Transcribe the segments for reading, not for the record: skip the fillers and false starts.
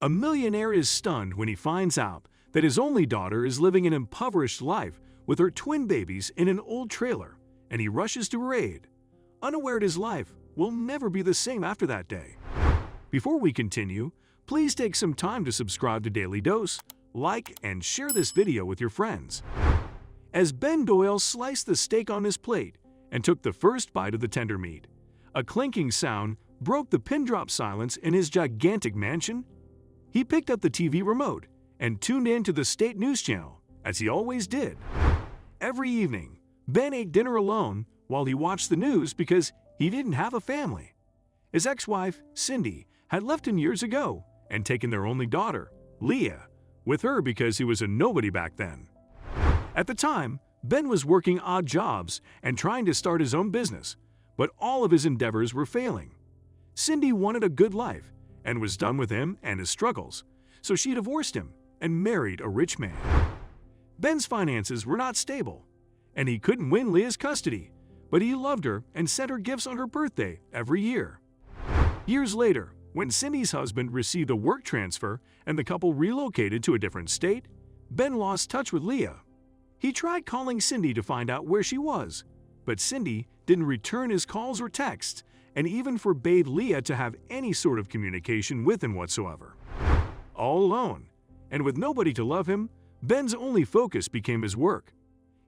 A millionaire is stunned when he finds out that his only daughter is living an impoverished life with her twin babies in an old trailer, and he rushes to her aid, unaware his life will never be the same after that day. Before we continue, please take some time to subscribe to Dailydose, like and share this video with your friends. As Ben Doyle sliced the steak on his plate and took the first bite of the tender meat, a clinking sound broke the pin-drop silence in his gigantic mansion. He picked up the TV remote and tuned in to the state news channel, as he always did. Every evening, Ben ate dinner alone while he watched the news because he didn't have a family. His ex-wife, Cindy, had left him years ago and taken their only daughter, Leah, with her because he was a nobody back then. At the time, Ben was working odd jobs and trying to start his own business, but all of his endeavors were failing. Cindy wanted a good life and was done with him and his struggles, so she divorced him and married a rich man. Ben's finances were not stable, and he couldn't win Leah's custody, but he loved her and sent her gifts on her birthday every year. Years later, when Cindy's husband received a work transfer and the couple relocated to a different state, Ben lost touch with Leah. He tried calling Cindy to find out where she was, but Cindy didn't return his calls or texts and even forbade Leah to have any sort of communication with him whatsoever. All alone, and with nobody to love him, Ben's only focus became his work.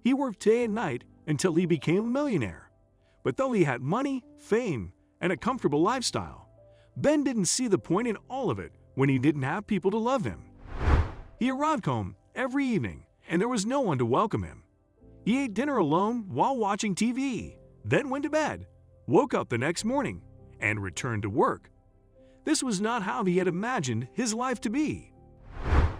He worked day and night until he became a millionaire. But though he had money, fame, and a comfortable lifestyle, Ben didn't see the point in all of it when he didn't have people to love him. He arrived home every evening, and there was no one to welcome him. He ate dinner alone while watching TV, then went to bed, woke up the next morning, and returned to work. This was not how he had imagined his life to be.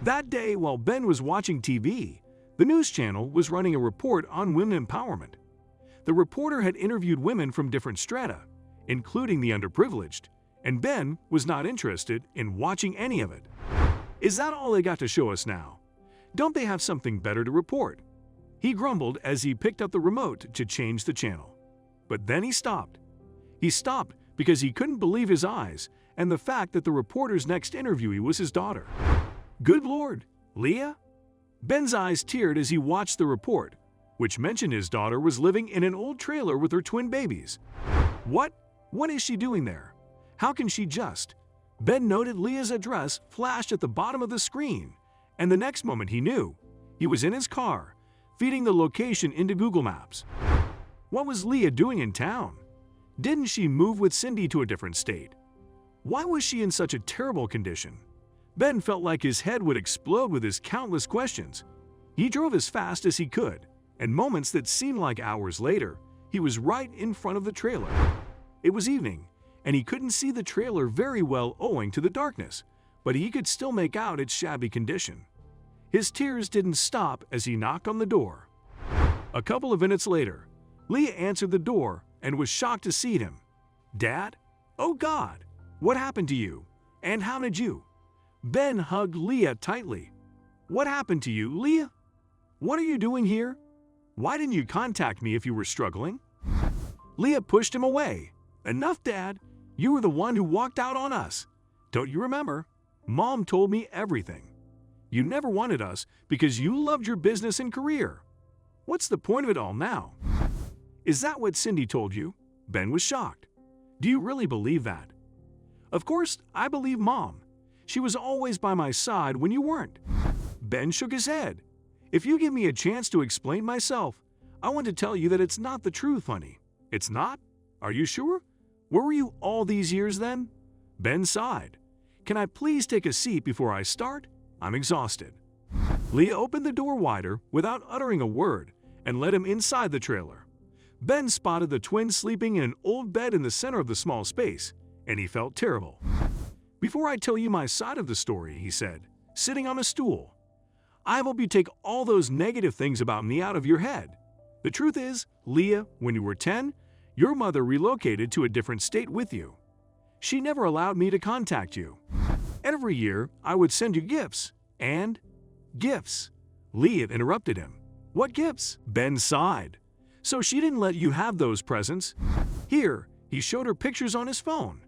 That day, while Ben was watching TV, the news channel was running a report on women empowerment. The reporter had interviewed women from different strata, including the underprivileged, and Ben was not interested in watching any of it. Is that all they got to show us now? Don't they have something better to report? He grumbled as he picked up the remote to change the channel. But then he stopped. He stopped because he couldn't believe his eyes and the fact that the reporter's next interviewee was his daughter. Good Lord, Leah? Ben's eyes teared as he watched the report, which mentioned his daughter was living in an old trailer with her twin babies. What is she doing there? How can she just? Ben noted Leah's address flashed at the bottom of the screen, and the next moment he knew. He was in his car, feeding the location into Google Maps. What was Leah doing in town? Didn't she move with Cindy to a different state? Why was she in such a terrible condition? Ben felt like his head would explode with his countless questions. He drove as fast as he could, and moments that seemed like hours later, he was right in front of the trailer. It was evening, and he couldn't see the trailer very well owing to the darkness, but he could still make out its shabby condition. His tears didn't stop as he knocked on the door. A couple of minutes later, Leah answered the door and was shocked to see him. "Dad? Oh God, what happened to you? And how did you?" Ben hugged Leah tightly. "What happened to you, Leah? What are you doing here? Why didn't you contact me if you were struggling?" Leah pushed him away. "Enough, Dad. You were the one who walked out on us. Don't you remember? Mom told me everything. You never wanted us because you loved your business and career. What's the point of it all now?" "Is that what Cindy told you?" Ben was shocked. "Do you really believe that?" "Of course, I believe Mom. She was always by my side when you weren't." Ben shook his head. "If you give me a chance to explain myself, I want to tell you that it's not the truth, honey." "It's not? Are you sure? Where were you all these years then?" Ben sighed. "Can I please take a seat before I start? I'm exhausted." Leah opened the door wider without uttering a word and let him inside the trailer. Ben spotted the twins sleeping in an old bed in the center of the small space, and he felt terrible. "Before I tell you my side of the story," he said, sitting on a stool, "I hope you take all those negative things about me out of your head. The truth is, Leah, when you were 10, your mother relocated to a different state with you. She never allowed me to contact you. Every year, I would send you gifts, and gifts." Leah interrupted him. "What gifts?" Ben sighed. "So she didn't let you have those presents?" "Here," he showed her pictures on his phone.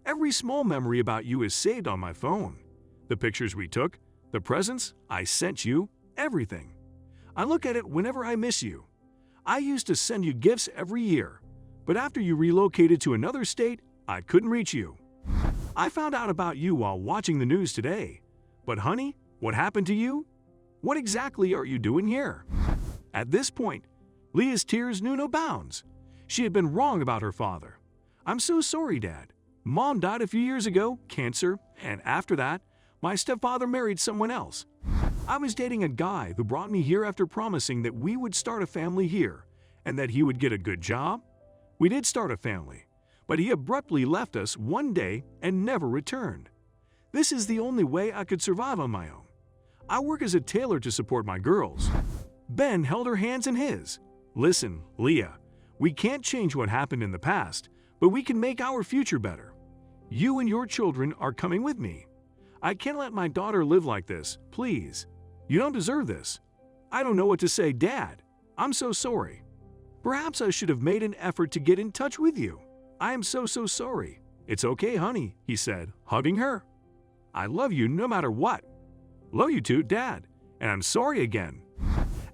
"Every small memory about you is saved on my phone. The pictures we took, the presents I sent you, everything. I look at it whenever I miss you. I used to send you gifts every year, but after you relocated to another state, I couldn't reach you. I found out about you while watching the news today. But honey, what happened to you? What exactly are you doing here?" At this point, Leah's tears knew no bounds. She had been wrong about her father. "I'm so sorry, Dad. Mom died a few years ago, cancer, and after that, my stepfather married someone else. I was dating a guy who brought me here after promising that we would start a family here and that he would get a good job. We did start a family, but he abruptly left us one day and never returned. This is the only way I could survive on my own. I work as a tailor to support my girls." Ben held her hands in his. "Listen, Leah, we can't change what happened in the past, but we can make our future better. You and your children are coming with me. I can't let my daughter live like this, please. You don't deserve this. I don't know what to say, Dad. I'm so sorry. Perhaps I should have made an effort to get in touch with you. I am so sorry." "It's okay, honey," he said, hugging her. "I love you no matter what." "Love you too, Dad, and I'm sorry again."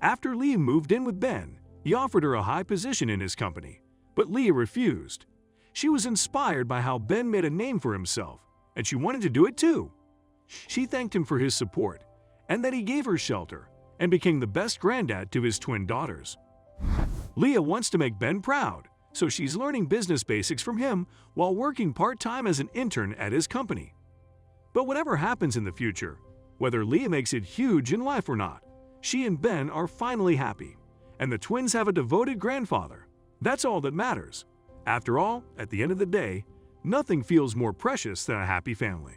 After Leah moved in with Ben, he offered her a high position in his company, but Leah refused. She was inspired by how Ben made a name for himself, and she wanted to do it too. She thanked him for his support, and that he gave her shelter, and became the best granddad to his twin daughters. Leah wants to make Ben proud, so she's learning business basics from him while working part-time as an intern at his company. But whatever happens in the future, whether Leah makes it huge in life or not, she and Ben are finally happy, and the twins have a devoted grandfather. That's all that matters. After all, at the end of the day, nothing feels more precious than a happy family.